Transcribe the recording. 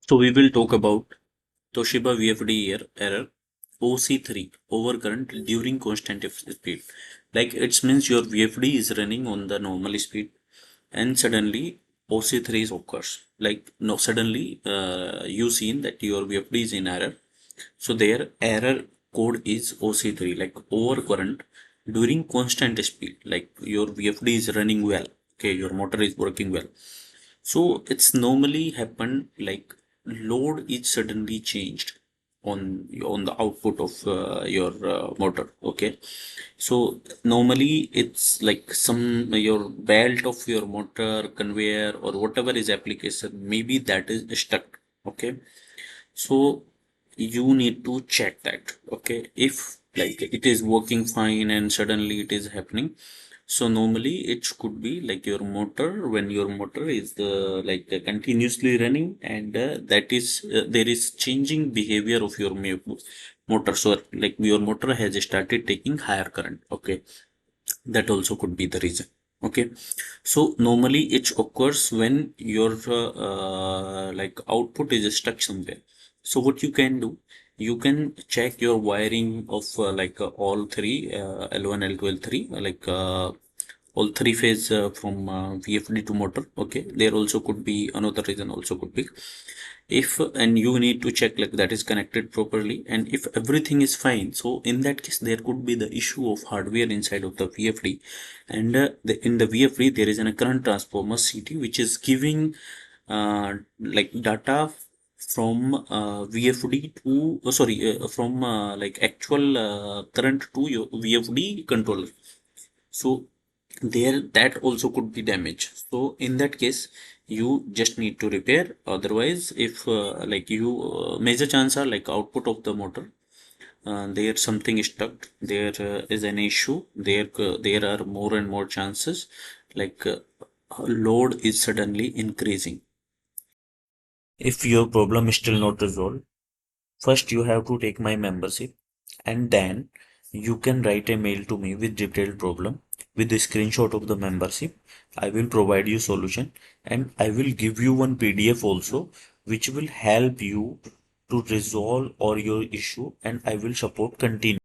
So we will talk about Toshiba error OC3 overcurrent during constant speed. Like it means your VFD is running on the normal speed and suddenly OC3 occurs. Like no, suddenly you seen that your VFD is in error. So their error code is OC3, like overcurrent during constant speed. Like your VFD is running well. Okay, your motor is working well. So it's normally happen like load is suddenly changed on the output of your motor. Okay, so normally it's like some your belt of your motor conveyor or whatever is application, maybe that is stuck. Okay, so you need to check that. Okay, if like it is working fine and suddenly it is happening, so normally it could be like your motor, when your motor is continuously running and that is there is changing behavior of your motor. So like your motor has started taking higher current. Okay, that also could be the reason. Okay, so normally it occurs when your output is stuck somewhere. So what you can do, you can check your wiring of all three L1 L2 L3 all three phase from VFD to motor. Okay, there also could be another reason, also could be if, and you need to check like that is connected properly, and if everything is fine, so in that case there could be the issue of hardware inside of the VFD. And in the VFD there is a current transformer CT which is giving data from VFD to from actual current to your VFD controller. So there that also could be damaged. So in that case you just need to repair. Otherwise, if major chance are like output of the motor, there something is stuck, there is an issue, there are more and more chances like load is suddenly increasing. If your problem is still not resolved, first you have to take my membership, and then you can write a mail to me with detailed problem with the screenshot of the membership. I will provide you solution, and I will give you one PDF also which will help you to resolve all your issue, and I will support continue.